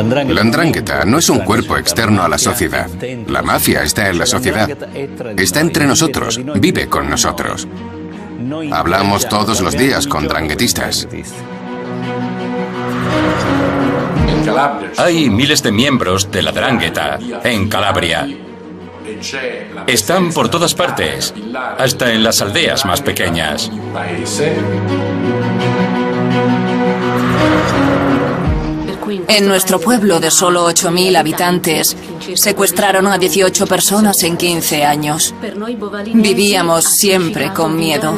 La 'ndrangheta no es un cuerpo externo a la sociedad. La mafia está en la sociedad. Está entre nosotros, vive con nosotros. Hablamos todos los días con ndranguetistas. Hay miles de miembros de la 'ndrangheta en Calabria. Están por todas partes, hasta en las aldeas más pequeñas. En nuestro pueblo de solo 8.000 habitantes, secuestraron a 18 personas en 15 años. Vivíamos siempre con miedo.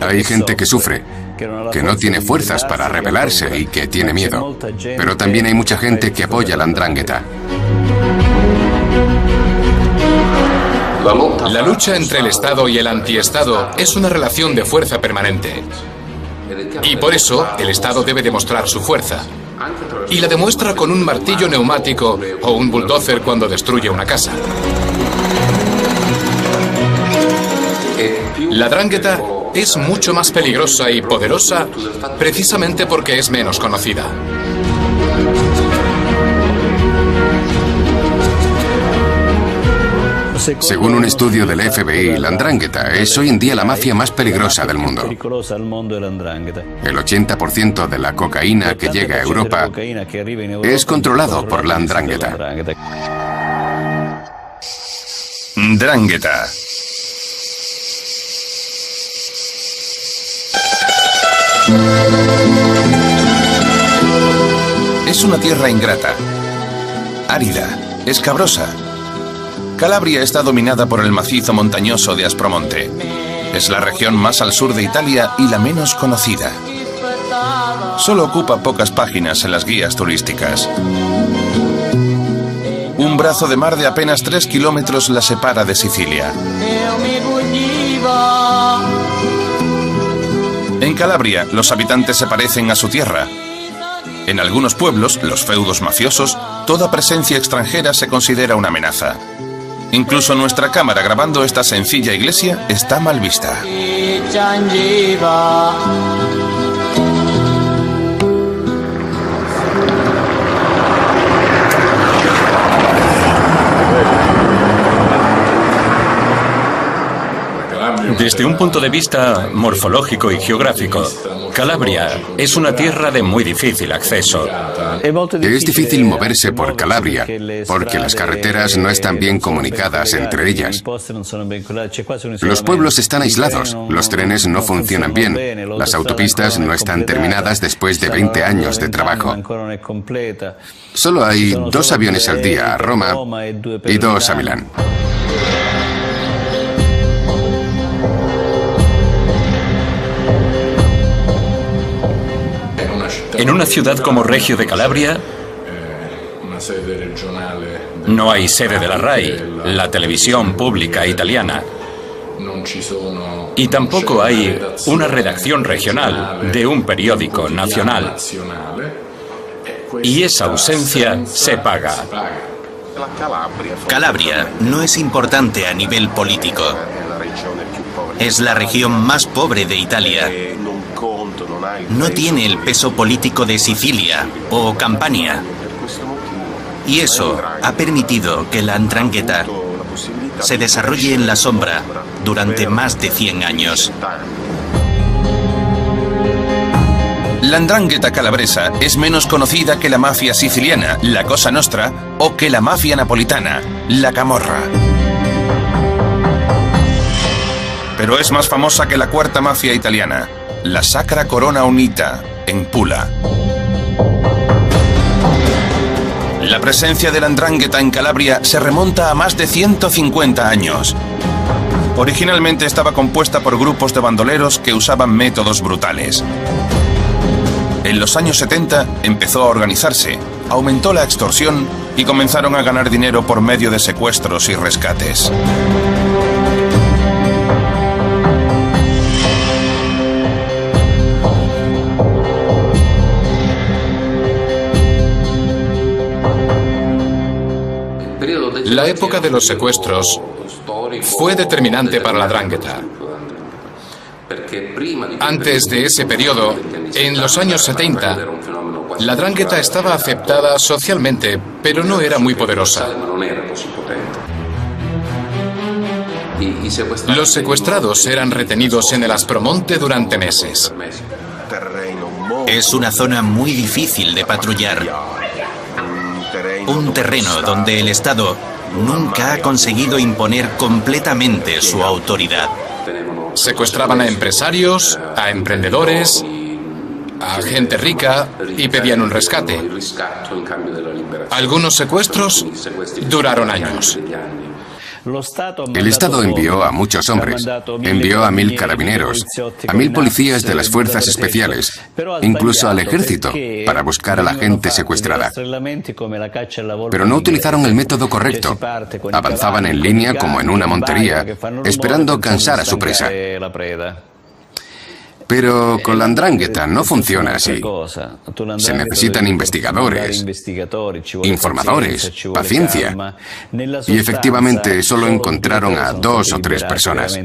Hay gente que sufre, que no tiene fuerzas para rebelarse y que tiene miedo. Pero también hay mucha gente que apoya la 'ndrangheta. La lucha entre el Estado y el antiestado es una relación de fuerza permanente. Y por eso el Estado debe demostrar su fuerza. Y la demuestra con un martillo neumático o un bulldozer cuando destruye una casa. La 'ndrangheta es mucho más peligrosa y poderosa precisamente porque es menos conocida. Según un estudio del FBI, la 'ndrangheta es hoy en día la mafia más peligrosa del mundo. El 80% de la cocaína que llega a Europa es controlado por la 'ndrangheta. 'Ndrangheta. Es una tierra ingrata, árida, escabrosa. Calabria está dominada por el macizo montañoso de Aspromonte. Es la región más al sur de Italia y la menos conocida. Solo ocupa pocas páginas en las guías turísticas. Un brazo de mar de apenas 3 kilómetros la separa de Sicilia. En Calabria, los habitantes se parecen a su tierra. En algunos pueblos, los feudos mafiosos, toda presencia extranjera se considera una amenaza. Incluso nuestra cámara grabando esta sencilla iglesia está mal vista. Desde un punto de vista morfológico y geográfico, Calabria es una tierra de muy difícil acceso. Es difícil moverse por Calabria porque las carreteras no están bien comunicadas entre ellas. Los pueblos están aislados, los trenes no funcionan bien, las autopistas no están terminadas después de 20 años de trabajo. Solo hay 2 aviones al día a Roma y 2 a Milán. En una ciudad como Reggio de Calabria, no hay sede de la RAI, la televisión pública italiana. Y tampoco hay una redacción regional de un periódico nacional. Y esa ausencia se paga. Calabria no es importante a nivel político. Es la región más pobre de Italia. No tiene el peso político de Sicilia o Campania. Y eso ha permitido que la 'ndrangheta se desarrolle en la sombra durante más de 100 años. La 'ndrangheta calabresa es menos conocida que la mafia siciliana, la Cosa Nostra, o que la mafia napolitana, la Camorra. Pero es más famosa que la cuarta mafia italiana, la Sacra Corona Unita, en Pula. La presencia de la 'ndrangheta en Calabria se remonta a más de 150 años. Originalmente estaba compuesta por grupos de bandoleros que usaban métodos brutales. En los años 70 empezó a organizarse, aumentó la extorsión y comenzaron a ganar dinero por medio de secuestros y rescates. La época de los secuestros fue determinante para la 'Ndrangheta. Antes de ese periodo, en los años 70, la 'Ndrangheta estaba aceptada socialmente, pero no era muy poderosa. Los secuestrados eran retenidos en el Aspromonte durante meses. Es una zona muy difícil de patrullar. Un terreno donde el Estado nunca ha conseguido imponer completamente su autoridad. Secuestraban a empresarios, a emprendedores, a gente rica y pedían un rescate. Algunos secuestros duraron años. El Estado envió a muchos hombres, envió a 1000 carabineros, a 1000 policías de las fuerzas especiales, incluso al ejército, para buscar a la gente secuestrada. Pero no utilizaron el método correcto. Avanzaban en línea como en una montería, esperando cansar a su presa. Pero con la 'Ndrangheta no funciona así. Se necesitan investigadores, informadores, paciencia. Y efectivamente solo encontraron a 2 o 3 personas.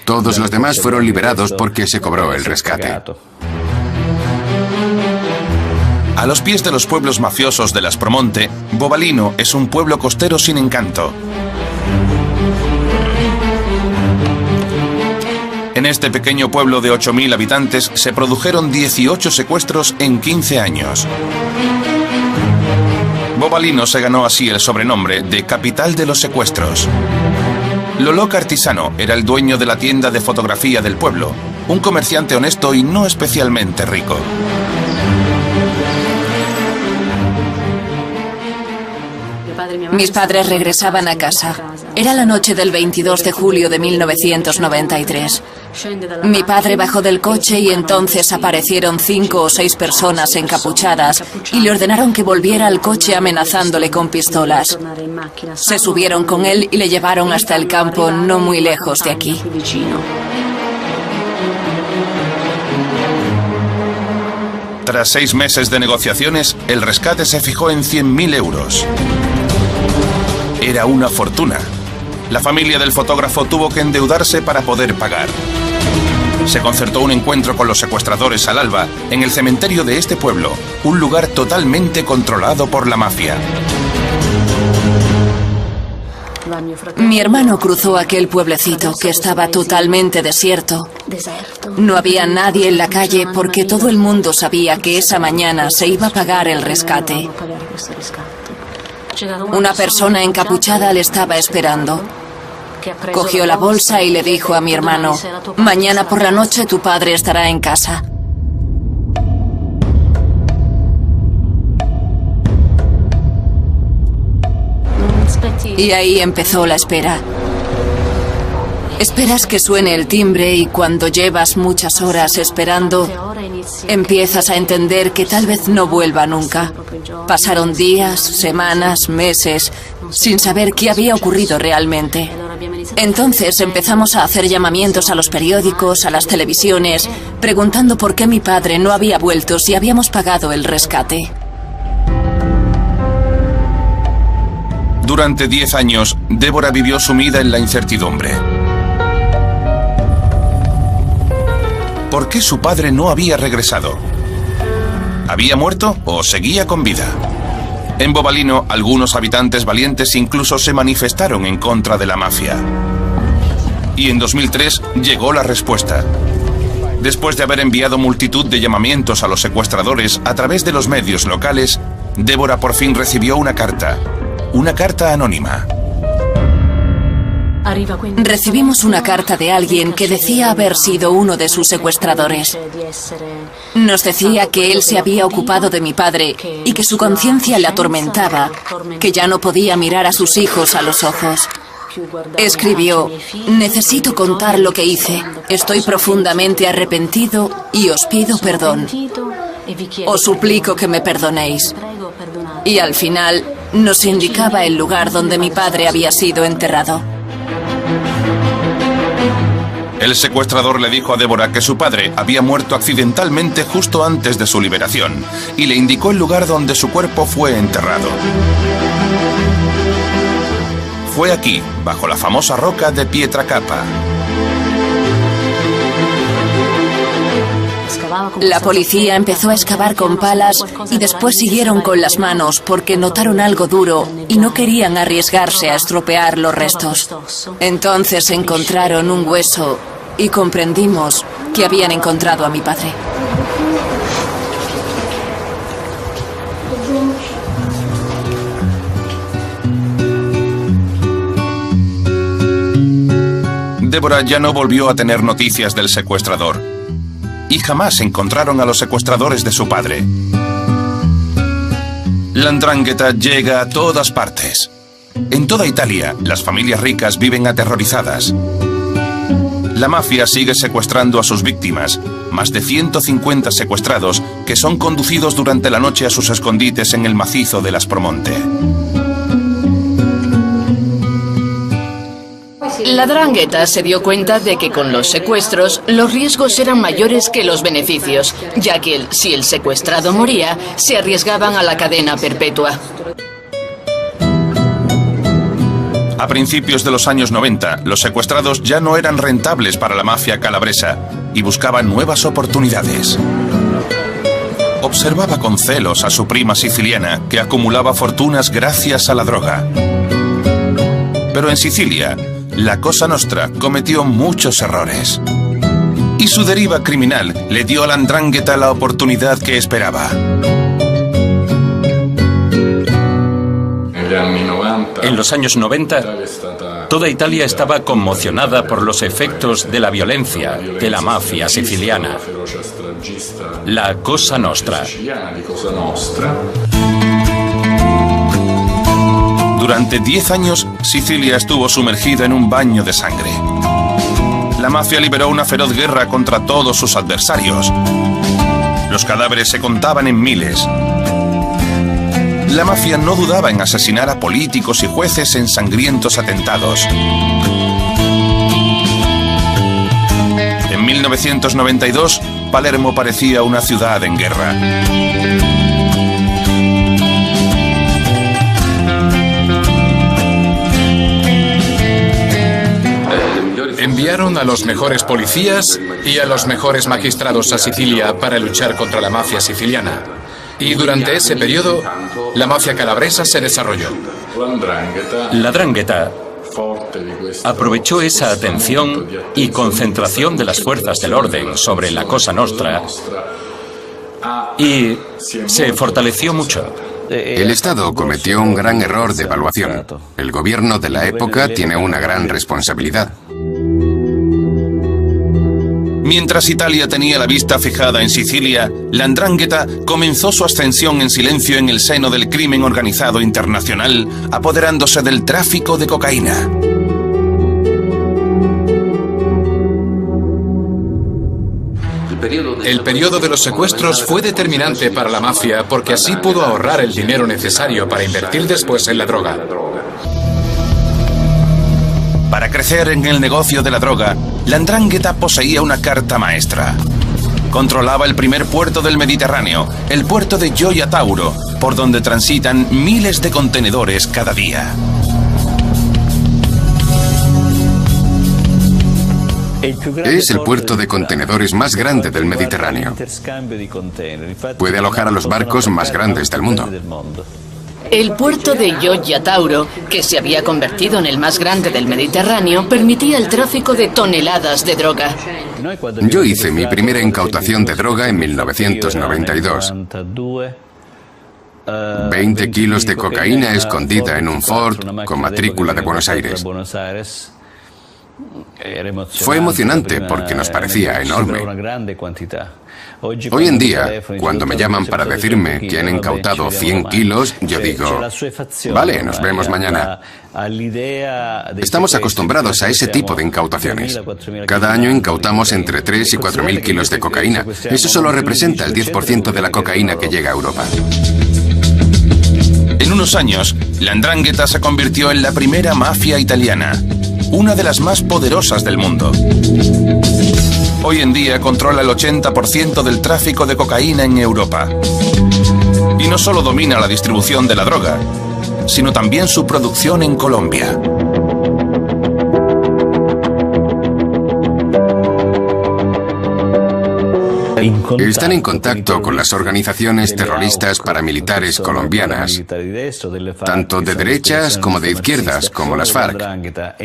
Todos los demás fueron liberados porque se cobró el rescate. A los pies de los pueblos mafiosos del Aspromonte, Bovalino es un pueblo costero sin encanto. En este pequeño pueblo de 8000 habitantes se produjeron 18 secuestros en 15 años. Bovalino se ganó así el sobrenombre de capital de los secuestros. Lolo Cartisano era el dueño de la tienda de fotografía del pueblo, un comerciante honesto y no especialmente rico. Mis padres regresaban a casa. Era la noche del 22 de julio de 1993. Mi padre bajó del coche y entonces aparecieron 5 o 6 personas encapuchadas y le ordenaron que volviera al coche amenazándole con pistolas. Se subieron con él y le llevaron hasta el campo no muy lejos de aquí. Tras 6 meses de negociaciones, el rescate se fijó en 100.000 euros. Era una fortuna. La familia del fotógrafo tuvo que endeudarse para poder pagar. Se concertó un encuentro con los secuestradores al alba en el cementerio de este pueblo, un lugar totalmente controlado por la mafia. Mi hermano cruzó aquel pueblecito que estaba totalmente desierto. No había nadie en la calle porque todo el mundo sabía que esa mañana se iba a pagar el rescate. Una persona encapuchada le estaba esperando. Cogió la bolsa y le dijo a mi hermano: mañana por la noche tu padre estará en casa. Y ahí empezó la espera. Esperas que suene el timbre y cuando llevas muchas horas esperando, empiezas a entender que tal vez no vuelva nunca. Pasaron días, semanas, meses, sin saber qué había ocurrido realmente. Entonces empezamos a hacer llamamientos a los periódicos, a las televisiones, preguntando por qué mi padre no había vuelto si habíamos pagado el rescate. Durante 10 años, Débora vivió sumida en la incertidumbre. ¿Por qué su padre no había regresado? ¿Había muerto o seguía con vida? En Bovalino, algunos habitantes valientes incluso se manifestaron en contra de la mafia. Y en 2003 llegó la respuesta. Después de haber enviado multitud de llamamientos a los secuestradores a través de los medios locales, Débora por fin recibió una carta anónima. Recibimos una carta de alguien que decía haber sido uno de sus secuestradores. Nos decía que él se había ocupado de mi padre y que su conciencia le atormentaba, que ya no podía mirar a sus hijos a los ojos. Escribió: necesito contar lo que hice. Estoy profundamente arrepentido y os pido perdón. Os suplico que me perdonéis. Y al final nos indicaba el lugar donde mi padre había sido enterrado. El secuestrador le dijo a Débora que su padre había muerto accidentalmente justo antes de su liberación y le indicó el lugar donde su cuerpo fue enterrado. fue aquí, bajo la famosa roca de Pietracapa. La policía empezó a excavar con palas y después siguieron con las manos porque notaron algo duro y no querían arriesgarse a estropear los restos. Entonces encontraron un hueso y comprendimos que habían encontrado a mi padre. Débora ya no volvió a tener noticias del secuestrador y jamás encontraron a los secuestradores de su padre. La 'ndrangheta llega a todas partes. En toda Italia, las familias ricas viven aterrorizadas. La mafia sigue secuestrando a sus víctimas, más de 150 secuestrados que son conducidos durante la noche a sus escondites en el macizo de l'Aspromonte. La 'ndrangheta se dio cuenta de que con los secuestros los riesgos eran mayores que los beneficios, ya que si el secuestrado moría, se arriesgaban a la cadena perpetua. A principios de los años 90, los secuestrados ya no eran rentables para la mafia calabresa y buscaban nuevas oportunidades. Observaba con celos a su prima siciliana, que acumulaba fortunas gracias a la droga. Pero en Sicilia, la Cosa Nostra cometió muchos errores. Y su deriva criminal le dio a la 'ndrangheta la oportunidad que esperaba. En los años 90, toda Italia estaba conmocionada por los efectos de la violencia de la mafia siciliana, la Cosa Nostra. Durante 10 años, Sicilia estuvo sumergida en un baño de sangre. La mafia liberó una feroz guerra contra todos sus adversarios. Los cadáveres se contaban en miles. La mafia no dudaba en asesinar a políticos y jueces en sangrientos atentados. En 1992, Palermo parecía una ciudad en guerra. Enviaron a los mejores policías y a los mejores magistrados a Sicilia para luchar contra la mafia siciliana. Y durante ese periodo, la mafia calabresa se desarrolló. La 'ndrangheta aprovechó esa atención y concentración de las fuerzas del orden sobre la Cosa Nostra y se fortaleció mucho. El Estado cometió un gran error de evaluación. El gobierno de la época tiene una gran responsabilidad. Mientras Italia tenía la vista fijada en Sicilia, la 'ndrangheta comenzó su ascensión en silencio en el seno del crimen organizado internacional, apoderándose del tráfico de cocaína. El periodo de los secuestros fue determinante para la mafia porque así pudo ahorrar el dinero necesario para invertir después en la droga. Para crecer en el negocio de la droga, la 'ndrangheta poseía una carta maestra. Controlaba el primer puerto del Mediterráneo, el puerto de Gioia Tauro, por donde transitan miles de contenedores cada día. Es el puerto de contenedores más grande del Mediterráneo. Puede alojar a los barcos más grandes del mundo. El puerto de Gioia Tauro, que se había convertido en el más grande del Mediterráneo, permitía el tráfico de toneladas de droga. Yo hice mi primera incautación de droga en 1992. 20 kilos de cocaína escondida en un Ford con matrícula de Buenos Aires. Fue emocionante porque nos parecía enorme. Hoy en día, cuando me llaman para decirme que han incautado 100 kilos, yo digo, vale, nos vemos mañana. Estamos acostumbrados a ese tipo de incautaciones. Cada año incautamos entre 3 y 4.000 kilos de cocaína. Eso solo representa el 10% de la cocaína que llega a Europa. En unos años, la 'ndrangheta se convirtió en la primera mafia italiana, una de las más poderosas del mundo. Hoy en día controla el 80% del tráfico de cocaína en Europa. Y no solo domina la distribución de la droga, sino también su producción en Colombia. Están en contacto con las organizaciones terroristas paramilitares colombianas, tanto de derechas como de izquierdas, como las FARC.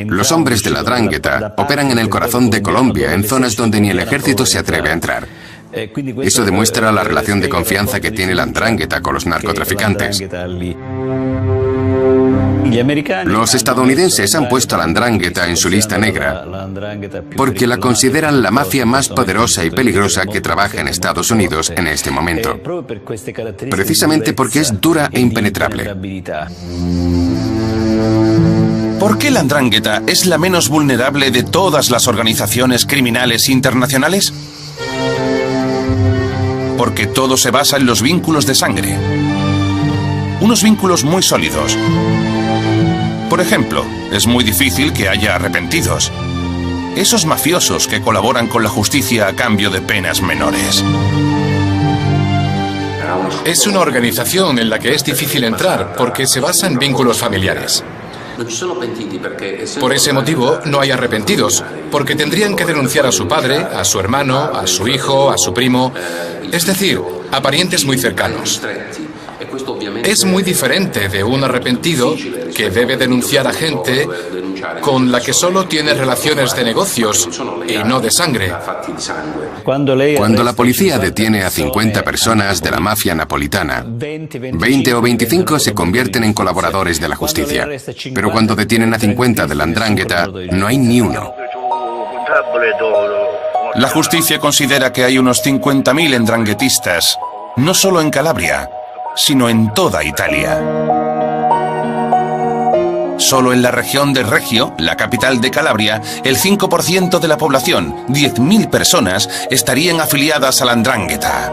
Los hombres de la 'Ndrangheta operan en el corazón de Colombia, en zonas donde ni el ejército se atreve a entrar. Eso demuestra la relación de confianza que tiene la 'Ndrangheta con los narcotraficantes. Los estadounidenses han puesto a la 'Ndrangheta en su lista negra porque la consideran la mafia más poderosa y peligrosa que trabaja en Estados Unidos en este momento, precisamente porque es dura e impenetrable. ¿Por qué la 'Ndrangheta es la menos vulnerable de todas las organizaciones criminales internacionales? Porque todo se basa en los vínculos de sangre. Unos vínculos muy sólidos. Por ejemplo, es muy difícil que haya arrepentidos. Esos mafiosos que colaboran con la justicia a cambio de penas menores. Es una organización en la que es difícil entrar porque se basa en vínculos familiares. Por ese motivo, no hay arrepentidos, porque tendrían que denunciar a su padre, a su hermano, a su hijo, a su primo, es decir, a parientes muy cercanos. Es muy diferente de un arrepentido que debe denunciar a gente con la que solo tiene relaciones de negocios y no de sangre. Cuando la policía detiene a 50 personas de la mafia napolitana, 20 o 25 se convierten en colaboradores de la justicia. Pero cuando detienen a 50 de la 'Ndrangheta, no hay ni uno. La justicia considera que hay unos 50.000 ndranguetistas, no solo en Calabria, sino en toda Italia. Solo en la región de Reggio, la capital de Calabria, el 5% de la población, 10.000 personas, estarían afiliadas a la 'Ndrangheta.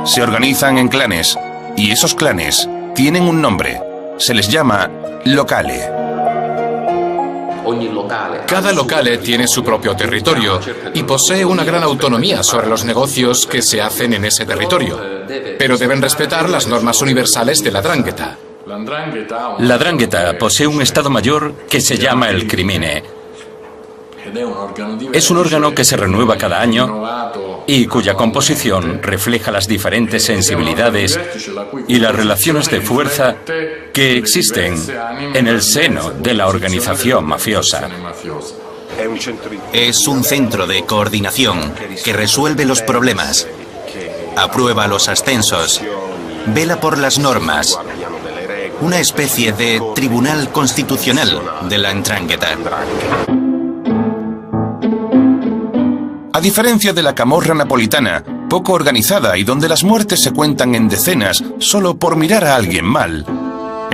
Se organizan en clanes, y esos clanes tienen un nombre. Se les llama locale. Cada locale tiene su propio territorio y posee una gran autonomía sobre los negocios que se hacen en ese territorio, pero deben respetar las normas universales de la 'Ndrangheta. La 'Ndrangheta posee un Estado Mayor que se llama el Crimine. Es un órgano que se renueva cada año y cuya composición refleja las diferentes sensibilidades y las relaciones de fuerza que existen en el seno de la organización mafiosa. Es un centro de coordinación que resuelve los problemas, aprueba los ascensos, vela por las normas, una especie de tribunal constitucional de la 'Ndrangheta. A diferencia de la camorra napolitana, poco organizada y donde las muertes se cuentan en decenas solo por mirar a alguien mal,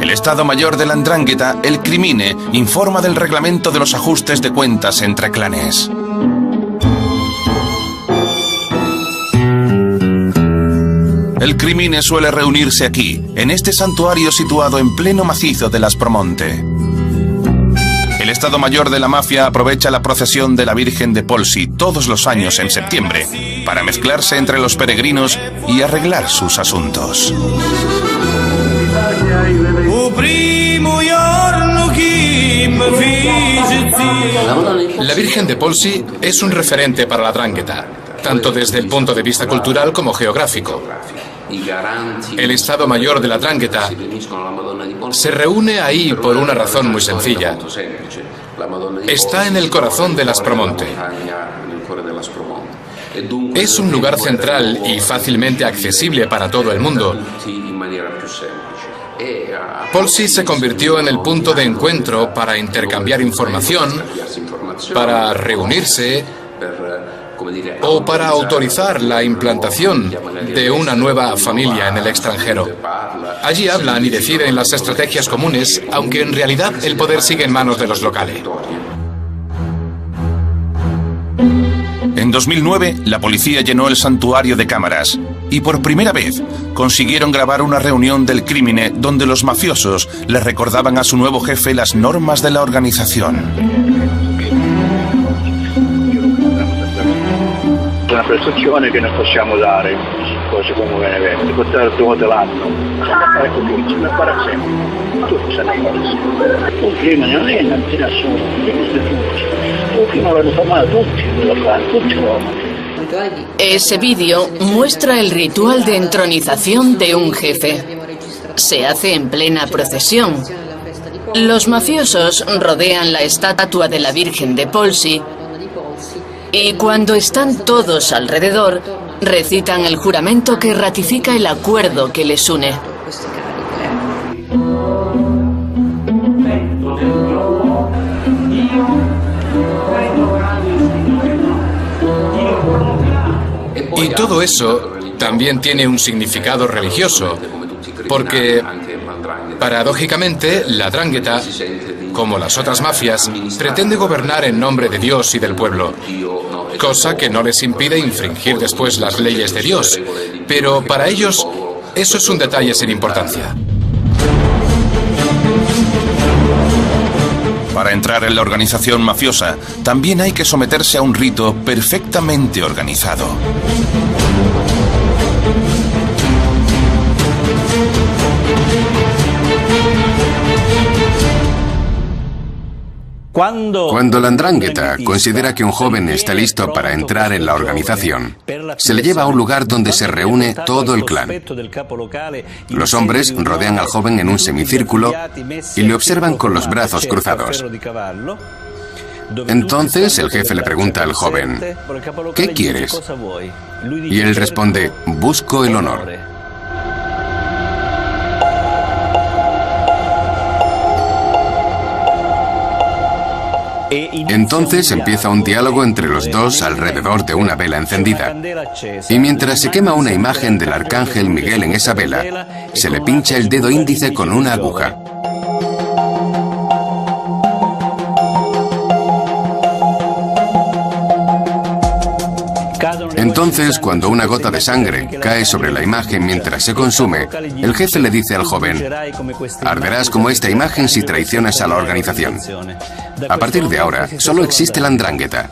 el Estado Mayor de la 'Ndrangheta, el Crimine, informa del reglamento de los ajustes de cuentas entre clanes. El Crimine suele reunirse aquí, en este santuario situado en pleno macizo de las Promonte. El Estado Mayor de la Mafia aprovecha la procesión de la Virgen de Polsi todos los años en septiembre para mezclarse entre los peregrinos y arreglar sus asuntos. La Virgen de Polsi es un referente para la 'Ndrangheta, tanto desde el punto de vista cultural como geográfico. El Estado Mayor de la 'Ndrangheta se reúne ahí por una razón muy sencilla. Está en el corazón de las Promonte. Es un lugar central y fácilmente accesible para todo el mundo. Polsi se convirtió en el punto de encuentro para intercambiar información, para reunirse o para autorizar la implantación de una nueva familia en el extranjero. Allí hablan y deciden las estrategias comunes, aunque en realidad el poder sigue en manos de los locales. En 2009, la policía llenó el santuario de cámaras y por primera vez consiguieron grabar una reunión del Crimine donde los mafiosos le recordaban a su nuevo jefe las normas de la organización. Una prestazione che non possiamo dare cose come Benevento, portare 2 volte l'anno, fare così, bisogna fare sempre, tutti sanno fare sempre. Un crimine non è nessuno, fino l'hanno fermato tutti l'uomo. Ese vídeo muestra el ritual de entronización de un jefe. Se hace en plena procesión. Los mafiosos rodean la estatua de la Virgen de Polsi y cuando están todos alrededor, recitan el juramento que ratifica el acuerdo que les une. Y todo eso también tiene un significado religioso, porque, paradójicamente, la 'Ndrangheta, como las otras mafias, pretende gobernar en nombre de Dios y del pueblo, cosa que no les impide infringir después las leyes de Dios, pero para ellos eso es un detalle sin importancia. Para entrar en la organización mafiosa, también hay que someterse a un rito perfectamente organizado. Cuando la 'Ndrangheta considera que un joven está listo para entrar en la organización, se le lleva a un lugar donde se reúne todo el clan. Los hombres rodean al joven en un semicírculo y le observan con los brazos cruzados. Entonces el jefe le pregunta al joven, ¿qué quieres? Y él responde, busco el honor. Entonces empieza un diálogo entre los dos alrededor de una vela encendida. Y mientras se quema una imagen del arcángel Miguel en esa vela, se le pincha el dedo índice con una aguja. Entonces, cuando una gota de sangre cae sobre la imagen mientras se consume, el jefe le dice al joven, arderás como esta imagen si traicionas a la organización. A partir de ahora, solo existe la 'Ndrangheta.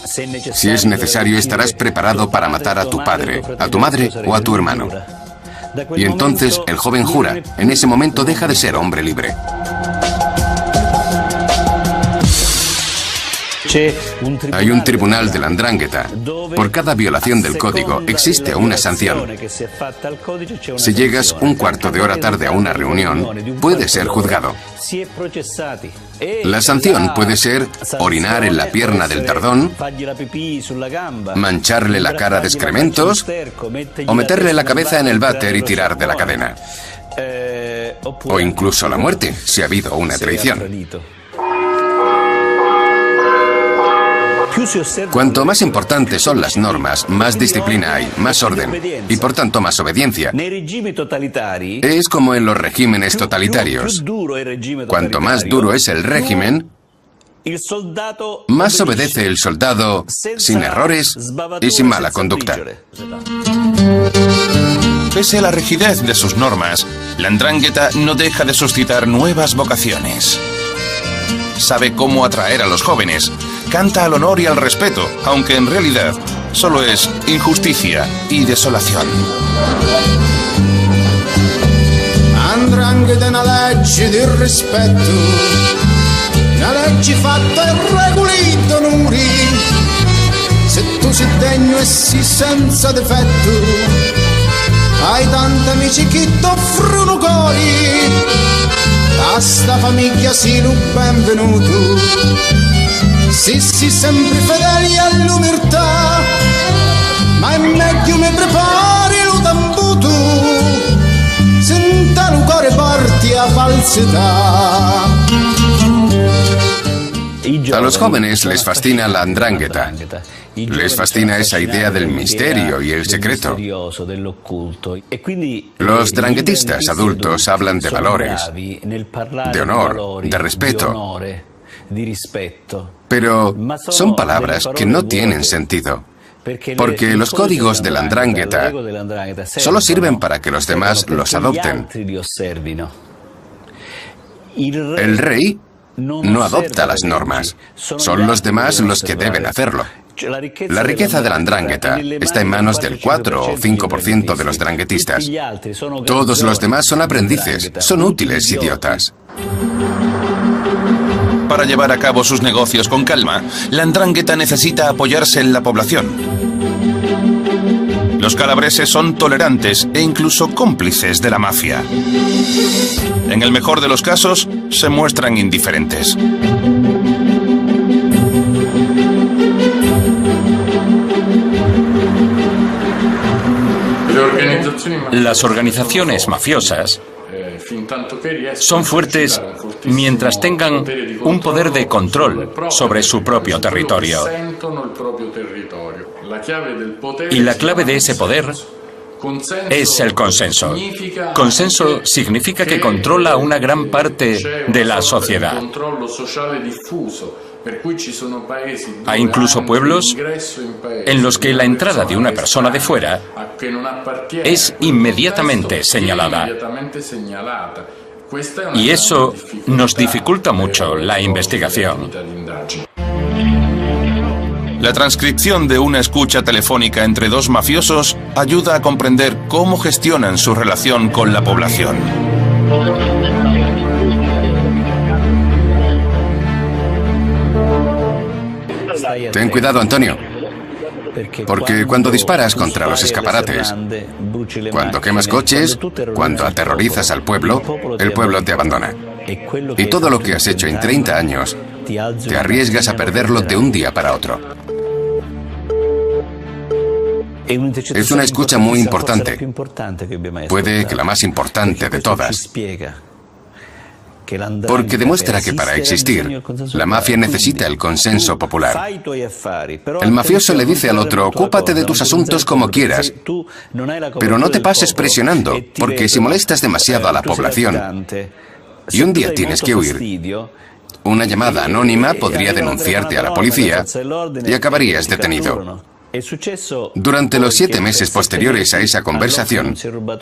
Si es necesario, estarás preparado para matar a tu padre, a tu madre o a tu hermano. Y entonces el joven jura, en ese momento deja de ser hombre libre. Hay un tribunal de la 'Ndrangheta. Por cada violación del código existe una sanción. Si llegas un cuarto de hora tarde a una reunión, puedes ser juzgado. La sanción puede ser orinar en la pierna del tardón, mancharle la cara de excrementos o meterle la cabeza en el váter y tirar de la cadena. O incluso la muerte, si ha habido una traición. Cuanto más importantes son las normas, más disciplina hay, más orden y por tanto más obediencia. Es como en los regímenes totalitarios. Cuanto más duro es el régimen, más obedece el soldado sin errores y sin mala conducta. Pese a la rigidez de sus normas, la 'Ndrangheta no deja de suscitar nuevas vocaciones. Sabe cómo atraer a los jóvenes, canta al honor y al respeto, aunque en realidad solo es injusticia y desolación. 'Ndrangheta è una legge di rispetto, una legge fatta e regoli d'onori. Se tu sei degno e sei senza difetto, hai tanti amici che t'offrono cori. A sta famiglia sii lo benvenuto, si sempre fedeli all'umiltà, ma è meglio mi prepari lo tambuto, senza lo cuore porti a falsità. A los jóvenes les fascina la 'Ndrangheta. Les fascina esa idea del misterio y el secreto. Los ndranguetistas adultos hablan de valores, de honor, de respeto. Pero son palabras que no tienen sentido. Porque los códigos de la 'Ndrangheta solo sirven para que los demás los adopten. El rey no adopta las normas. Son los demás los que deben hacerlo. La riqueza de la 'Ndrangheta está en manos del 4 o 5% de los ndranguetistas. Todos los demás son aprendices, son útiles idiotas. Para llevar a cabo sus negocios con calma, la 'ndrangheta necesita apoyarse en la población. Los calabreses son tolerantes e incluso cómplices de la mafia. En el mejor de los casos, se muestran indiferentes. Las organizaciones mafiosas son fuertes mientras tengan un poder de control sobre su propio territorio. Y la clave de ese poder es el consenso. Consenso significa que controla una gran parte de la sociedad. Hay incluso pueblos en los que la entrada de una persona de fuera es inmediatamente señalada. Y eso nos dificulta mucho la investigación. La transcripción de una escucha telefónica entre dos mafiosos ayuda a comprender cómo gestionan su relación con la población. Ten cuidado, Antonio, porque cuando disparas contra los escaparates, cuando quemas coches, cuando aterrorizas al pueblo, el pueblo te abandona. Y todo lo que has hecho en 30 años, te arriesgas a perderlo de un día para otro. Es una escucha muy importante, puede que la más importante de todas, porque demuestra que para existir, la mafia necesita el consenso popular. El mafioso le dice al otro, ocúpate de tus asuntos como quieras, pero no te pases presionando, porque si molestas demasiado a la población y un día tienes que huir, una llamada anónima podría denunciarte a la policía y acabarías detenido. Durante los 7 meses posteriores a esa conversación,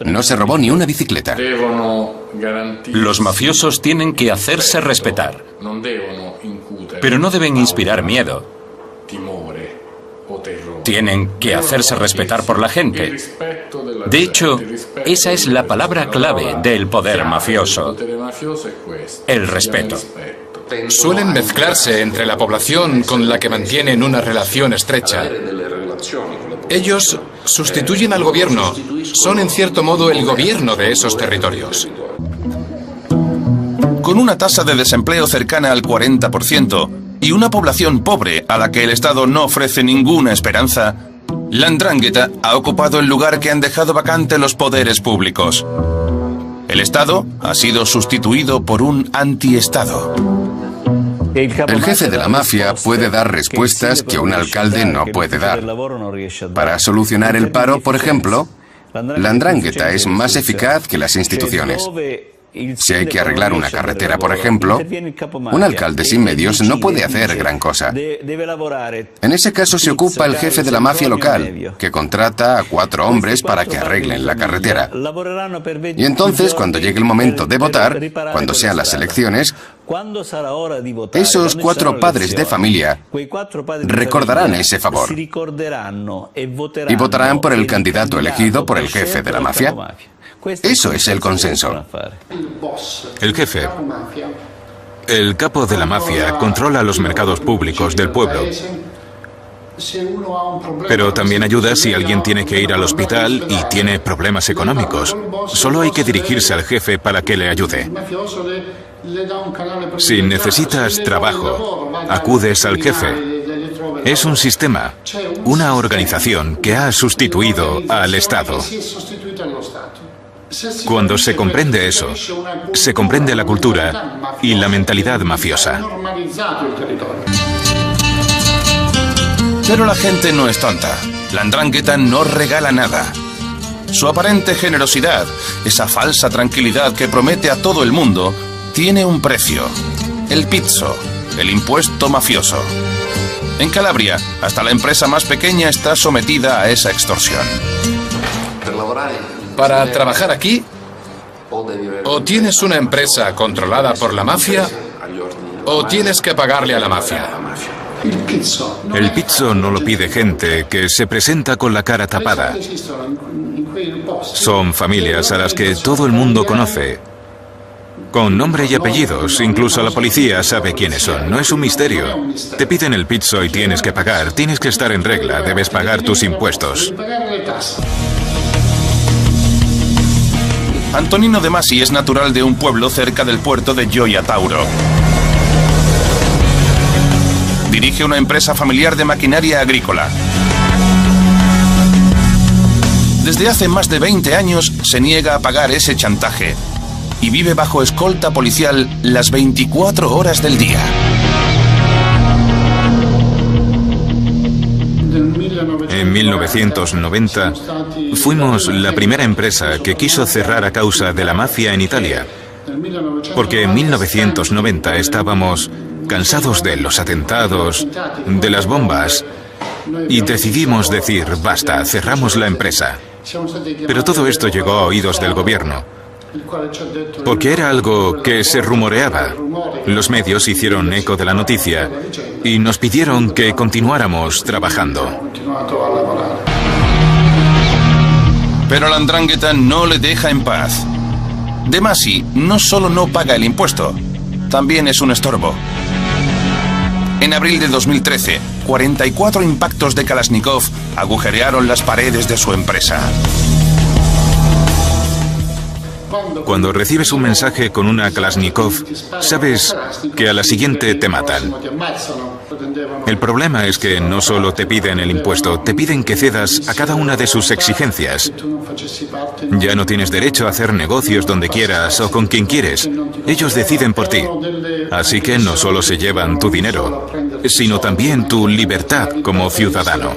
no se robó ni una bicicleta. Los mafiosos tienen que hacerse respetar, pero no deben inspirar miedo. Tienen que hacerse respetar por la gente. De hecho, esa es la palabra clave del poder mafioso: el respeto. Suelen mezclarse entre la población con la que mantienen una relación estrecha. Ellos sustituyen al gobierno, son en cierto modo el gobierno de esos territorios. Con una tasa de desempleo cercana al 40% y una población pobre a la que el Estado no ofrece ninguna esperanza, la 'ndrangheta ha ocupado el lugar que han dejado vacante los poderes públicos. El Estado ha sido sustituido por un antiestado. El jefe de la mafia puede dar respuestas que un alcalde no puede dar. Para solucionar el paro, por ejemplo, la 'ndrangheta es más eficaz que las instituciones. Si hay que arreglar una carretera, por ejemplo, un alcalde sin medios no puede hacer gran cosa. En ese caso se ocupa el jefe de la mafia local, que contrata a 4 hombres para que arreglen la carretera. Y entonces, cuando llegue el momento de votar, cuando sean las elecciones, esos 4 padres de familia recordarán ese favor y votarán por el candidato elegido por el jefe de la mafia. Eso es el consenso. El jefe, el capo de la mafia, controla los mercados públicos del pueblo. Pero también ayuda si alguien tiene que ir al hospital y tiene problemas económicos. Solo hay que dirigirse al jefe para que le ayude. Si necesitas trabajo, acudes al jefe. Es un sistema, una organización que ha sustituido al Estado. Cuando se comprende eso, se comprende la cultura y la mentalidad mafiosa. Pero la gente no es tonta. La 'ndrangheta no regala nada. Su aparente generosidad, esa falsa tranquilidad que promete a todo el mundo, tiene un precio: el pizzo, el impuesto mafioso. En Calabria, hasta la empresa más pequeña está sometida a esa extorsión. Para trabajar aquí, o tienes una empresa controlada por la mafia, o tienes que pagarle a la mafia. El pizzo no lo pide gente que se presenta con la cara tapada. Son familias a las que todo el mundo conoce. Con nombre y apellidos, incluso la policía sabe quiénes son, no es un misterio. Te piden el pizzo y tienes que pagar, tienes que estar en regla, debes pagar tus impuestos. Antonino De Masi es natural de un pueblo cerca del puerto de Gioia Tauro. Dirige una empresa familiar de maquinaria agrícola. Desde hace más de 20 años se niega a pagar ese chantaje y vive bajo escolta policial las 24 horas del día. En 1990 fuimos la primera empresa que quiso cerrar a causa de la mafia en Italia, porque en 1990 estábamos cansados de los atentados, de las bombas, y decidimos decir, basta, cerramos la empresa. Pero todo esto llegó a oídos del gobierno, porque era algo que se rumoreaba. Los medios hicieron eco de la noticia y nos pidieron que continuáramos trabajando. Pero la 'ndrangheta no le deja en paz. De Masi no solo no paga el impuesto, también es un estorbo. En abril de 2013, 44 impactos de Kalashnikov agujerearon las paredes de su empresa. Cuando recibes un mensaje con una Kalashnikov, sabes que a la siguiente te matan. El problema es que no solo te piden el impuesto, te piden que cedas a cada una de sus exigencias. Ya no tienes derecho a hacer negocios donde quieras o con quien quieres. Ellos deciden por ti. Así que no solo se llevan tu dinero, sino también tu libertad como ciudadano.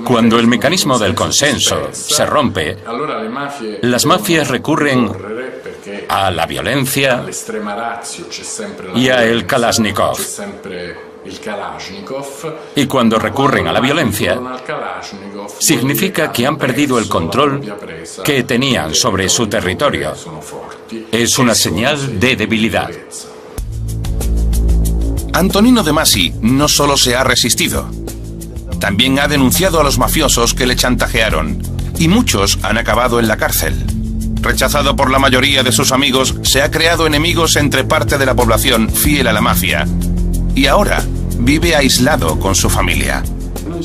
Cuando el mecanismo del consenso se rompe, las mafias recurren a la violencia y a el Kalashnikov. Y cuando recurren a la violencia, significa que han perdido el control que tenían sobre su territorio. Es una señal de debilidad. Antonino De Masi no solo se ha resistido, también ha denunciado a los mafiosos que le chantajearon, y muchos han acabado en la cárcel. Rechazado por la mayoría de sus amigos, se ha creado enemigos entre parte de la población fiel a la mafia, y ahora vive aislado con su familia.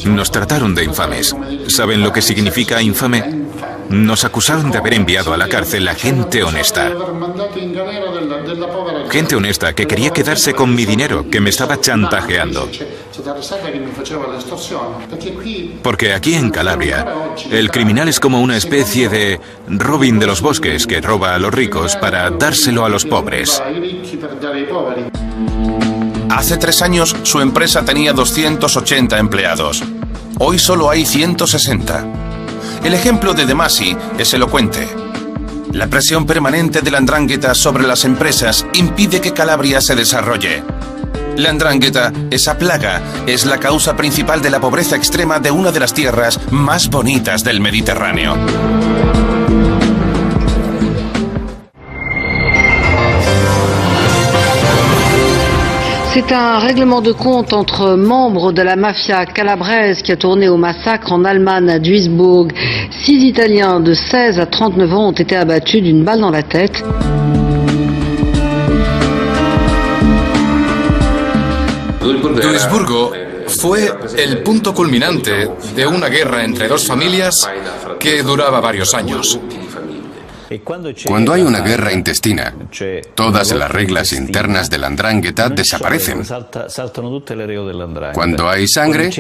Nos trataron de infames. ¿Saben lo que significa infame? Nos acusaron de haber enviado a la cárcel a gente honesta. Gente honesta que quería quedarse con mi dinero, que me estaba chantajeando. Porque aquí en Calabria, el criminal es como una especie de Robin de los bosques que roba a los ricos para dárselo a los pobres. Hace 3 años su empresa tenía 280 empleados. Hoy solo hay 160. El ejemplo de De Masi es elocuente. La presión permanente de la 'ndrangheta sobre las empresas impide que Calabria se desarrolle. La 'ndrangheta, esa plaga, es la causa principal de la pobreza extrema de una de las tierras más bonitas del Mediterráneo. C'est un règlement de compte entre membres de la mafia calabraise qui a tourné au massacre en Allemagne à Duisburg. 6 Italiens de 16 à 39 ans ont été abattus d'une balle dans la tête. Duisburgo fue el punto culminante de una guerra entre 2 familias que duraba varios años. Cuando hay una guerra intestina, todas las reglas internas de la 'ndrangheta desaparecen. Cuando hay sangre,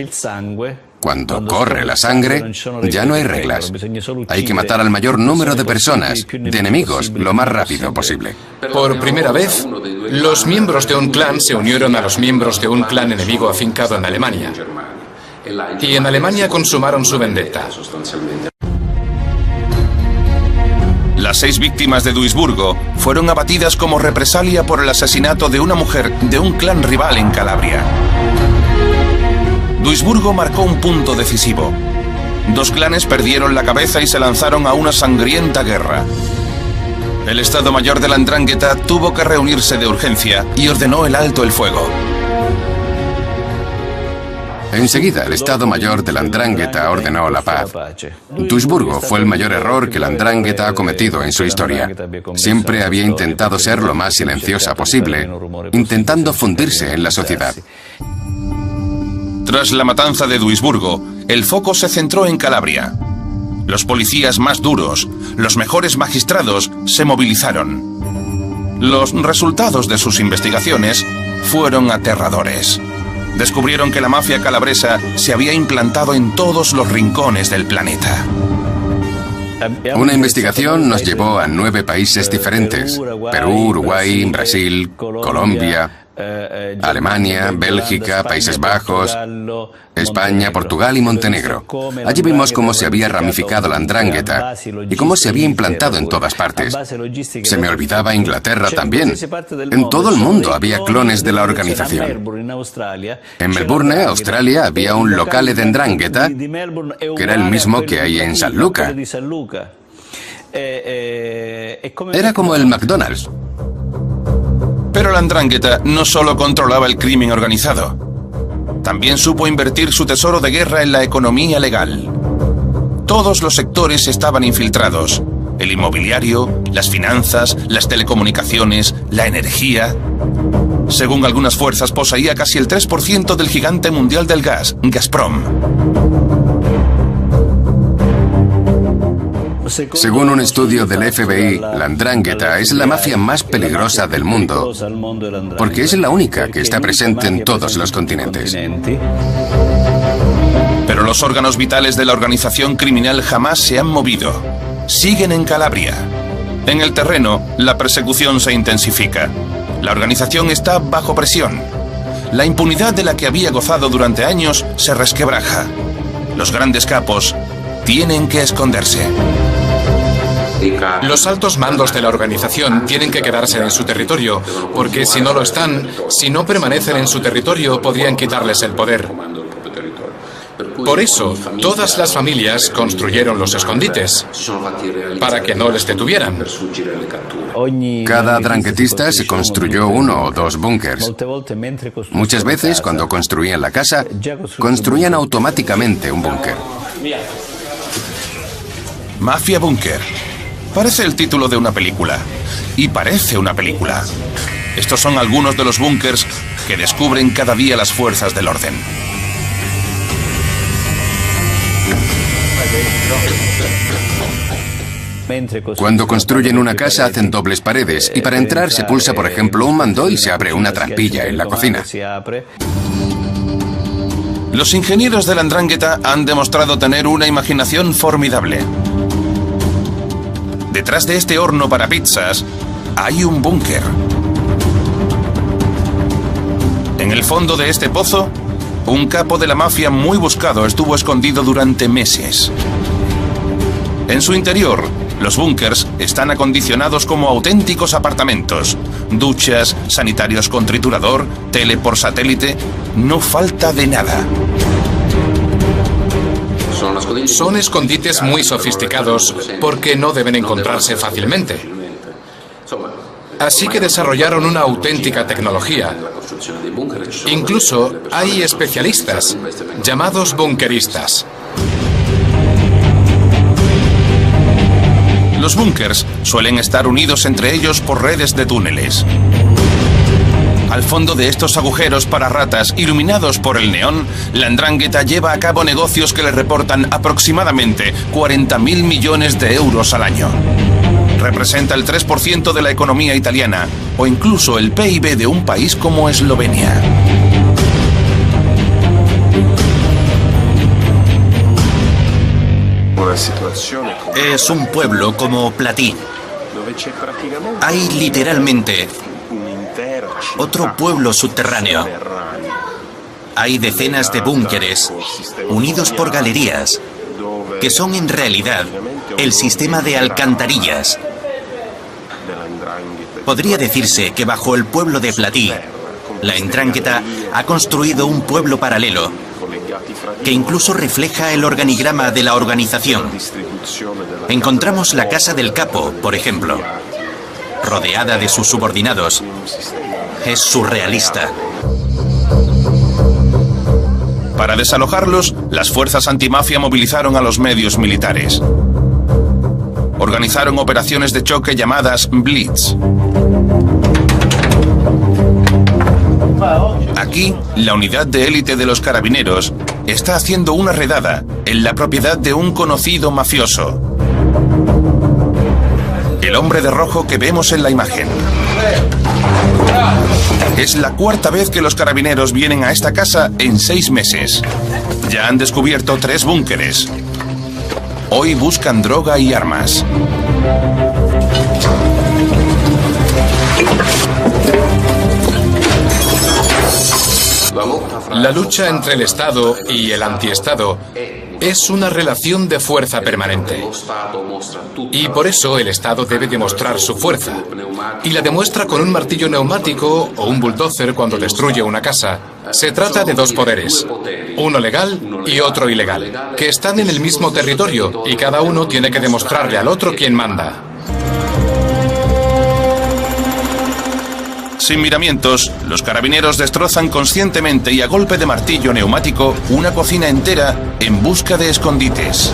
cuando corre la sangre, ya no hay reglas. Hay que matar al mayor número de personas, de enemigos, lo más rápido posible. Por primera vez, los miembros de un clan se unieron a los miembros de un clan enemigo afincado en Alemania. Y en Alemania consumaron su vendetta. Las 6 víctimas de Duisburgo fueron abatidas como represalia por el asesinato de una mujer de un clan rival en Calabria. Duisburgo marcó un punto decisivo. 2 clanes perdieron la cabeza y se lanzaron a una sangrienta guerra. El Estado Mayor de la 'ndrangheta tuvo que reunirse de urgencia y ordenó el alto el fuego. Enseguida, el Estado Mayor de la 'Ndrangheta ordenó la paz. Duisburgo fue el mayor error que la 'Ndrangheta ha cometido en su historia. Siempre había intentado ser lo más silenciosa posible, intentando fundirse en la sociedad. Tras la matanza de Duisburgo, el foco se centró en Calabria. Los policías más duros, los mejores magistrados, se movilizaron. Los resultados de sus investigaciones fueron aterradores. Descubrieron que la mafia calabresa se había implantado en todos los rincones del planeta. Una investigación nos llevó a 9 países diferentes: Perú, Uruguay, Brasil, Colombia, Alemania, Bélgica, Países Bajos, España, Portugal y Montenegro. Allí vimos cómo se había ramificado la 'Ndrangheta y cómo se había implantado en todas partes. Se me olvidaba Inglaterra también. En todo el mundo había clones de la organización. En Melbourne, Australia, había un locale de 'Ndrangheta que era el mismo que hay en San Luca. Era como el McDonald's. Pero la 'Ndrangheta no solo controlaba el crimen organizado, también supo invertir su tesoro de guerra en la economía legal. Todos los sectores estaban infiltrados: el inmobiliario, las finanzas, las telecomunicaciones, la energía. Según algunas fuerzas, poseía casi el 3% del gigante mundial del gas, Gazprom. Según un estudio del FBI, la 'Ndrangheta es la mafia más peligrosa del mundo, porque es la única que está presente en todos los continentes. Pero los órganos vitales de la organización criminal jamás se han movido. Siguen en Calabria. En el terreno, la persecución se intensifica. La organización está bajo presión. La impunidad de la que había gozado durante años se resquebraja. Los grandes capos tienen que esconderse. Los altos mandos de la organización tienen que quedarse en su territorio, porque si no lo están, si no permanecen en su territorio, podrían quitarles el poder. Por eso, todas las familias construyeron los escondites, para que no les detuvieran. Cada dranguetista se construyó 1 o 2 búnkers. Muchas veces, cuando construían la casa, construían automáticamente un búnker. Mafia Búnker. Parece el título de una película. Y parece una película. Estos son algunos de los búnkers que descubren cada día las fuerzas del orden. Cuando construyen una casa hacen dobles paredes y para entrar se pulsa, por ejemplo, un mando y se abre una trampilla en la cocina. Los ingenieros de la 'Ndrangheta han demostrado tener una imaginación formidable. Detrás de este horno para pizzas hay un búnker. En el fondo de este pozo, un capo de la mafia muy buscado estuvo escondido durante meses. En su interior, los búnkers están acondicionados como auténticos apartamentos. Duchas, sanitarios con triturador, tele por satélite, no falta de nada. Son escondites muy sofisticados porque no deben encontrarse fácilmente. Así que desarrollaron una auténtica tecnología. Incluso hay especialistas, llamados bunkeristas. Los búnkers suelen estar unidos entre ellos por redes de túneles. Al fondo de estos agujeros para ratas, iluminados por el neón, la 'Ndrangheta lleva a cabo negocios que le reportan aproximadamente 40.000 millones de euros al año. Representa el 3% de la economía italiana, o incluso el PIB de un país como Eslovenia. Es un pueblo como Platì. Hay literalmente otro pueblo subterráneo. Hay decenas de búnkeres unidos por galerías que son en realidad el sistema de alcantarillas. Podría decirse que bajo el pueblo de Platì, la 'Ndrangheta ha construido un pueblo paralelo que incluso refleja el organigrama de la organización. Encontramos la casa del capo, por ejemplo, rodeada de sus subordinados. Es surrealista. Para desalojarlos, las fuerzas antimafia movilizaron a los medios militares. Organizaron operaciones de choque llamadas Blitz. Aquí, la unidad de élite de los carabineros está haciendo una redada en la propiedad de un conocido mafioso. El hombre de rojo que vemos en la imagen. Es la cuarta vez que los carabineros vienen a esta casa en 6 meses. Ya han descubierto 3 búnkeres. Hoy buscan droga y armas. La lucha entre el Estado y el antiestado es una relación de fuerza permanente. Y por eso el Estado debe demostrar su fuerza. Y la demuestra con un martillo neumático o un bulldozer cuando destruye una casa. Se trata de 2 poderes, uno legal y otro ilegal, que están en el mismo territorio y cada uno tiene que demostrarle al otro quién manda. Sin miramientos, los carabineros destrozan conscientemente y a golpe de martillo neumático una cocina entera en busca de escondites.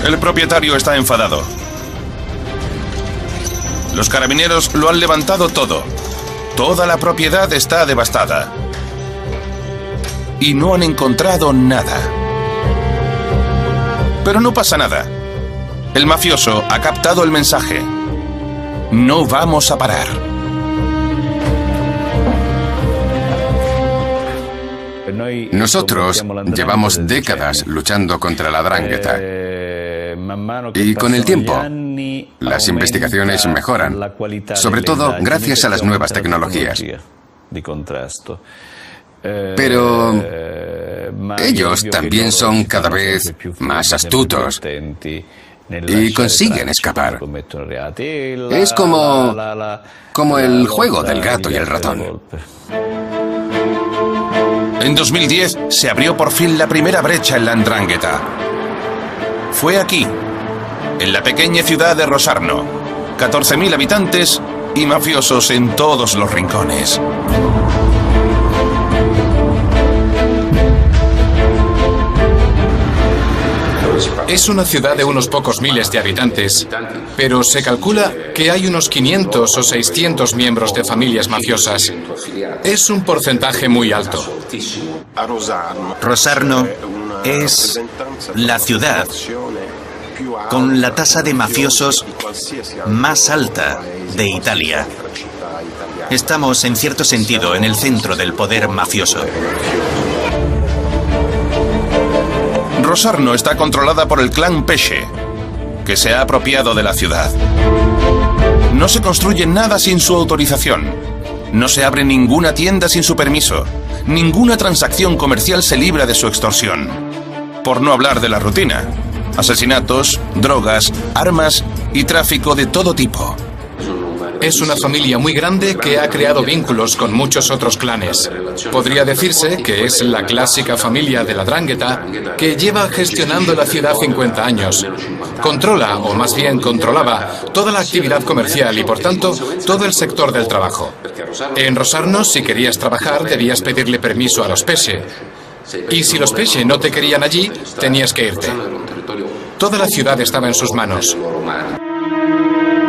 El propietario está enfadado. Los carabineros lo han levantado todo. Toda la propiedad está devastada. Y no han encontrado nada. Pero no pasa nada. El mafioso ha captado el mensaje. No vamos a parar. Nosotros llevamos décadas luchando contra la 'ndrangheta. Y con el tiempo, las investigaciones mejoran, sobre todo gracias a las nuevas tecnologías. Pero ellos también son cada vez más astutos y consiguen escapar. Es como el juego del gato y el ratón. En 2010 se abrió por fin la primera brecha en la 'ndrangheta. Fue aquí, en la pequeña ciudad de Rosarno. 14.000 habitantes y mafiosos en todos los rincones. Es una ciudad de unos pocos miles de habitantes, pero se calcula que hay unos 500 o 600 miembros de familias mafiosas. Es un porcentaje muy alto. Rosarno es la ciudad con la tasa de mafiosos más alta de Italia. Estamos, en cierto sentido, en el centro del poder mafioso. Rosarno está controlada por el clan Pesce, que se ha apropiado de la ciudad. No se construye nada sin su autorización. No se abre ninguna tienda sin su permiso. Ninguna transacción comercial se libra de su extorsión. Por no hablar de la rutina. Asesinatos, drogas, armas y tráfico de todo tipo. Es una familia muy grande que ha creado vínculos con muchos otros clanes. Podría decirse que es la clásica familia de la 'ndrangheta que lleva gestionando la ciudad 50 años. Controla, o más bien controlaba, toda la actividad comercial y, por tanto, todo el sector del trabajo. En Rosarno, si querías trabajar, debías pedirle permiso a los Pesce. Y si los Pesce no te querían allí, tenías que irte. Toda la ciudad estaba en sus manos.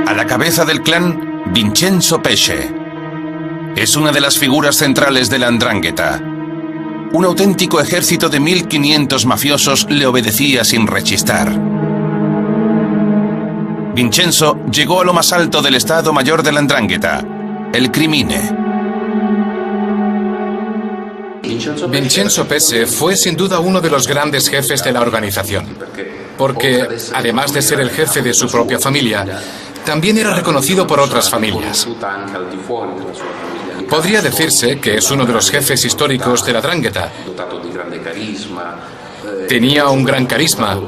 A la cabeza del clan, Vincenzo Pesce. Es una de las figuras centrales de la 'ndrangheta. Un auténtico ejército de 1.500 mafiosos le obedecía sin rechistar. Vincenzo llegó a lo más alto del Estado Mayor de la 'ndrangheta, el Crimine. Vincenzo Pesce fue sin duda uno de los grandes jefes de la organización, porque, además de ser el jefe de su propia familia, también era reconocido por otras familias. Podría decirse que es uno de los jefes históricos de la 'ndrangheta. Tenía un gran carisma,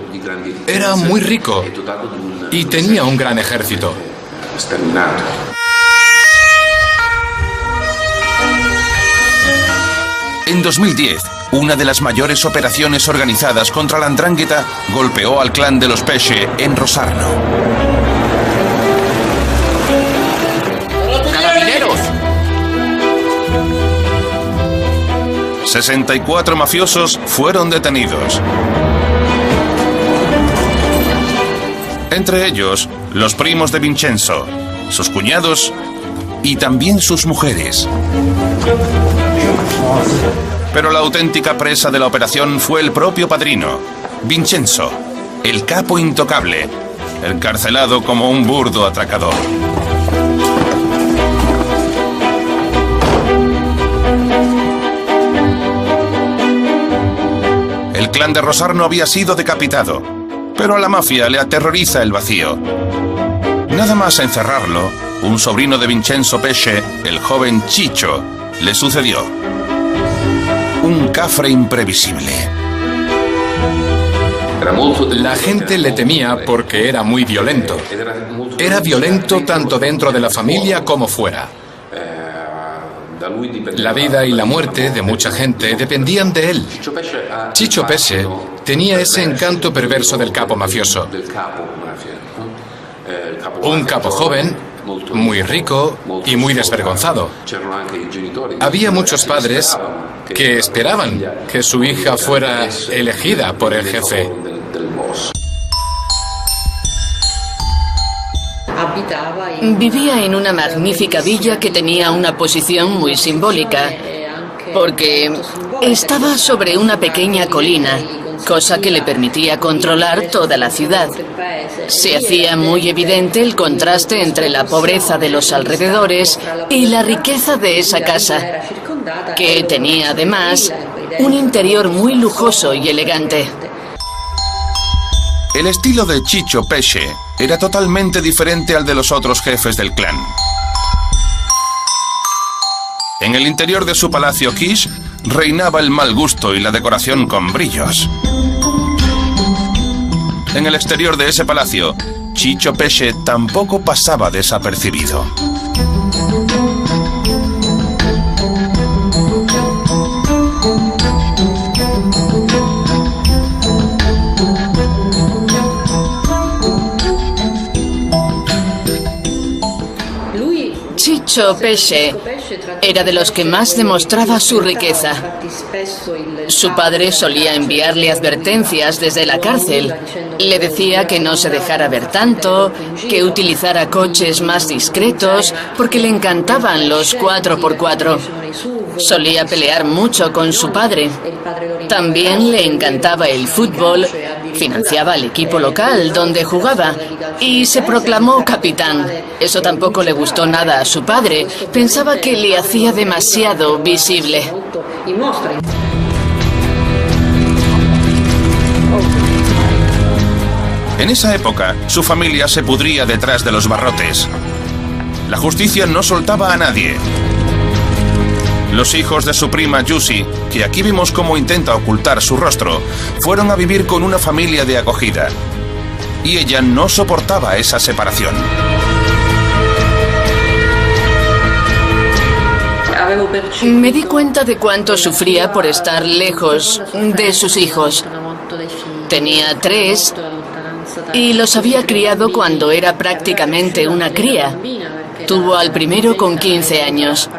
era muy rico y tenía un gran ejército. En 2010, Una de las mayores operaciones organizadas contra la 'ndrangheta golpeó al clan de los Pesce en Rosarno. ¡Carabineros! 64 mafiosos fueron detenidos. Entre ellos, los primos de Vincenzo, sus cuñados y también sus mujeres. Pero la auténtica presa de la operación fue el propio padrino, Vincenzo, el capo intocable, encarcelado como un burdo atracador. El clan de Rosarno había sido decapitado, pero a la mafia le aterroriza el vacío. Nada más encerrarlo, un sobrino de Vincenzo Pesce, el joven Ciccio, le sucedió. Un cafre imprevisible. La gente le temía porque era muy violento. Era violento tanto dentro de la familia como fuera. La vida y la muerte de mucha gente dependían de él. Ciccio Pesce tenía ese encanto perverso del capo mafioso. Un capo joven, muy rico y muy desvergonzado. Había muchos padres que esperaban que su hija fuera elegida por el jefe. Vivía en una magnífica villa que tenía una posición muy simbólica, porque estaba sobre una pequeña colina, cosa que le permitía controlar toda la ciudad. Se hacía muy evidente el contraste entre la pobreza de los alrededores y la riqueza de esa casa, que tenía además un interior muy lujoso y elegante. El estilo de Ciccio Pesce era totalmente diferente al de los otros jefes del clan. En el interior de su palacio Kish reinaba el mal gusto y la decoración con brillos. En el exterior de ese palacio, Ciccio Pesce tampoco pasaba desapercibido. Ciccio Pesce era de los que más demostraba su riqueza. Su padre solía enviarle advertencias desde la cárcel. Le decía que no se dejara ver tanto, que utilizara coches más discretos, porque le encantaban los 4x4. Solía pelear mucho con su padre. También le encantaba el fútbol, financiaba el equipo local donde jugaba y se proclamó capitán. Eso tampoco le gustó nada a su padre. Pensaba que le hacía demasiado visible. En esa época, su familia se pudría detrás de los barrotes. La justicia no soltaba a nadie. Los hijos de su prima Giusy, que aquí vemos cómo intenta ocultar su rostro, fueron a vivir con una familia de acogida. Y ella no soportaba esa separación. Me di cuenta de cuánto sufría por estar lejos de sus hijos. Tenía 3 y los había criado cuando era prácticamente una cría. Tuvo al primero con 15 años.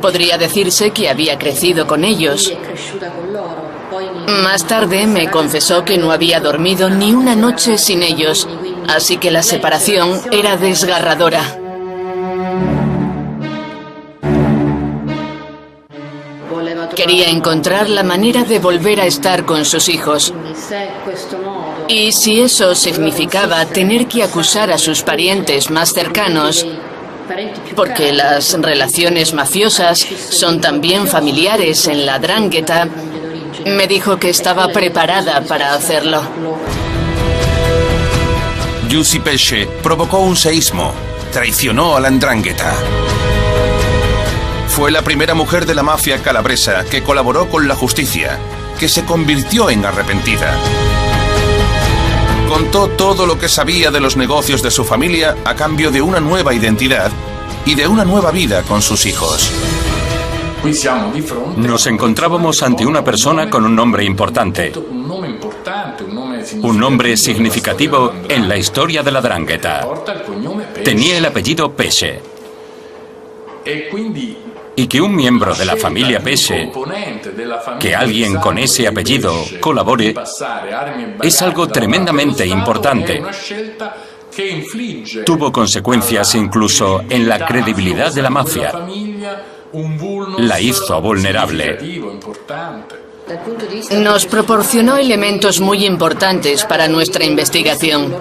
Podría decirse que había crecido con ellos. Más tarde me confesó que no había dormido ni una noche sin ellos, así que la separación era desgarradora. Quería encontrar la manera de volver a estar con sus hijos. Y si eso significaba tener que acusar a sus parientes más cercanos, porque las relaciones mafiosas son también familiares en la 'ndrangheta, me dijo que estaba preparada para hacerlo. Giusy Pesce provocó un seísmo, traicionó a la 'ndrangheta. Fue la primera mujer de la mafia calabresa que colaboró con la justicia, que se convirtió en arrepentida. Contó todo lo que sabía de los negocios de su familia a cambio de una nueva identidad y de una nueva vida con sus hijos. Nos encontrábamos ante una persona con un nombre importante. Un nombre significativo en la historia de la 'ndrangheta. Tenía el apellido Pesce. Y que un miembro de la familia Pesce, que alguien con ese apellido colabore, es algo tremendamente importante. Tuvo consecuencias incluso en la credibilidad de la mafia. La hizo vulnerable. Nos proporcionó elementos muy importantes para nuestra investigación.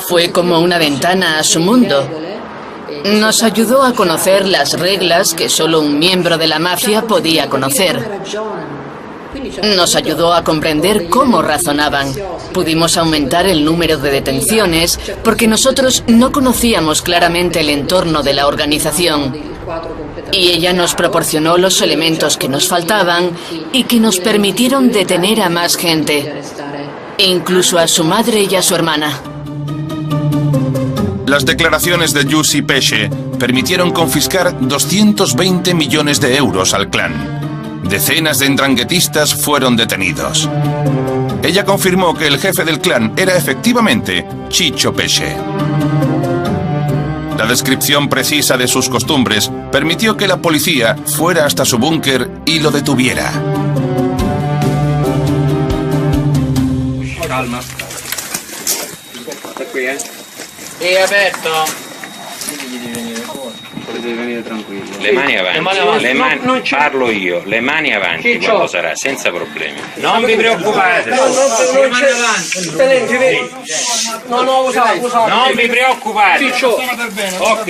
Fue como una ventana a su mundo. Nos ayudó a conocer las reglas que solo un miembro de la mafia podía conocer. Nos ayudó a comprender cómo razonaban. Pudimos aumentar el número de detenciones porque nosotros no conocíamos claramente el entorno de la organización. Y ella nos proporcionó los elementos que nos faltaban y que nos permitieron detener a más gente, incluso a su madre y a su hermana. Las declaraciones de Jussi Pesce permitieron confiscar 220 millones de euros al clan. Decenas de ndranguetistas fueron detenidos. Ella confirmó que el jefe del clan era efectivamente Ciccio Pesce. La descripción precisa de sus costumbres permitió que la policía fuera hasta su búnker y lo detuviera. Calma. Sta qui, È aperto. Potete venire tranquillo. Le mani avanti, le mani, parlo io, le mani avanti Ciccio. quando sarà, senza problemi. Non vi preoccupate. Non vi preoccupate. Ciccio. Ok.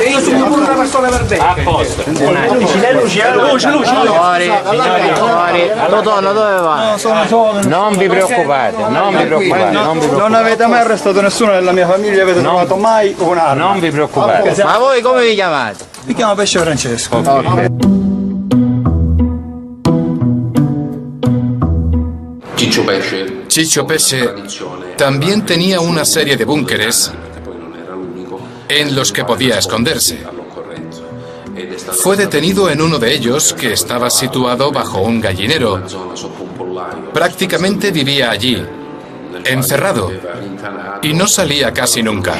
Io sono pure una persona per bene. A posto. Luce. Totò, dove va? Non vi preoccupate, Non avete mai arrestato nessuno nella mia famiglia, avete trovato mai un'arma? Non vi preoccupate. Ma voi come vi chiamate? Mi chiamo Pesce Francesco. Ciccio Pesce también tenía una serie de búnkeres en los que podía esconderse. Fue detenido en uno de ellos, que estaba situado bajo un gallinero. Prácticamente vivía allí, encerrado, y no salía casi nunca.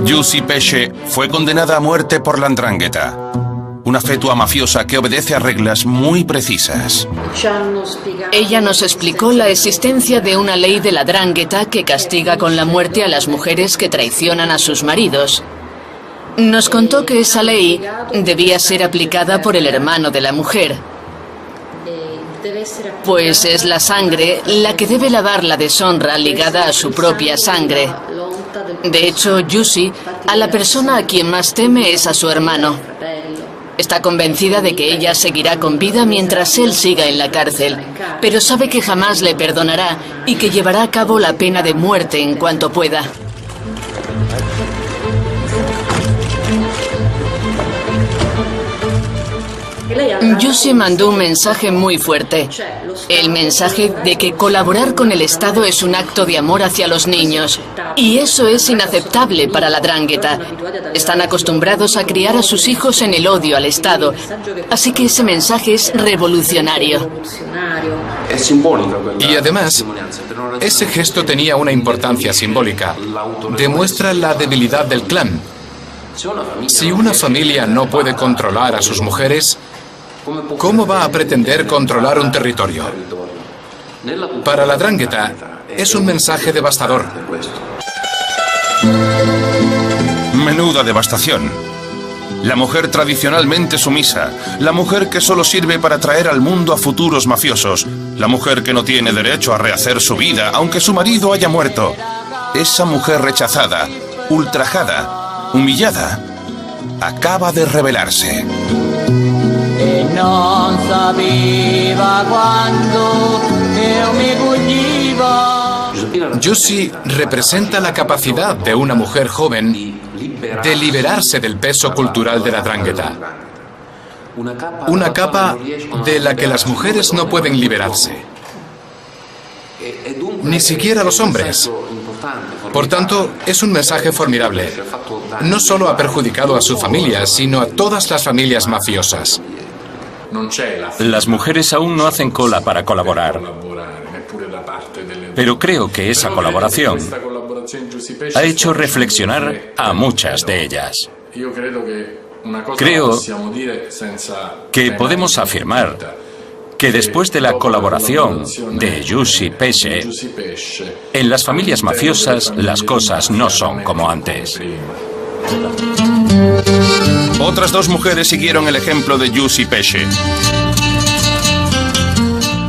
Jussi Pesce fue condenada a muerte por la 'ndrangheta, una fetua mafiosa que obedece a reglas muy precisas. Ella nos explicó la existencia de una ley de la 'ndrangheta que castiga con la muerte a las mujeres que traicionan a sus maridos. Nos contó que esa ley debía ser aplicada por el hermano de la mujer, pues es la sangre la que debe lavar la deshonra ligada a su propia sangre. De hecho, Jussi, a la persona a quien más teme es a su hermano. Está convencida de que ella seguirá con vida mientras él siga en la cárcel, pero sabe que jamás le perdonará y que llevará a cabo la pena de muerte en cuanto pueda. Jussi mandó un mensaje muy fuerte. El mensaje de que colaborar con el Estado es un acto de amor hacia los niños. Y eso es inaceptable para la 'ndrangheta. Están acostumbrados a criar a sus hijos en el odio al Estado. Así que ese mensaje es revolucionario. Y además, ese gesto tenía una importancia simbólica. Demuestra la debilidad del clan. Si una familia no puede controlar a sus mujeres, ¿cómo va a pretender controlar un territorio? Para la 'ndrangheta es un mensaje devastador. Menuda devastación. La mujer tradicionalmente sumisa, la mujer que solo sirve para traer al mundo a futuros mafiosos, la mujer que no tiene derecho a rehacer su vida aunque su marido haya muerto. Esa mujer rechazada, ultrajada, humillada, acaba de rebelarse. Non sapeva quando io mi pugniva. Jussi representa la capacidad de una mujer joven de liberarse del peso cultural de la 'ndrangheta. Una capa de la que las mujeres no pueden liberarse. Ni siquiera los hombres. Por tanto, es un mensaje formidable. No solo ha perjudicado a su familia, sino a todas las familias mafiosas. Las mujeres aún no hacen cola para colaborar. Pero creo que esa colaboración ha hecho reflexionar a muchas de ellas. Creo que podemos afirmar que después de la colaboración de Giussi Pesce, en las familias mafiosas las cosas no son como antes. Otras dos mujeres siguieron el ejemplo de Giussi Pesce,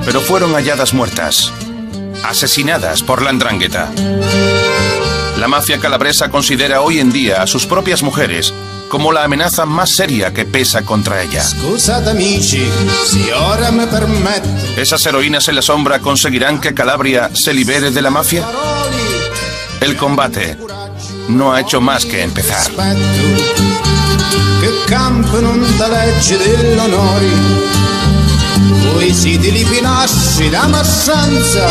pero fueron halladas muertas, asesinadas por la 'ndrangheta. La mafia calabresa considera hoy en día a sus propias mujeres como la amenaza más seria que pesa contra ella. ¿Esas heroínas en la sombra conseguirán que Calabria se libere de la mafia? El combate no ha hecho más que empezar. Che campano da legge dell'onore, coi siti li pinasci da massranza,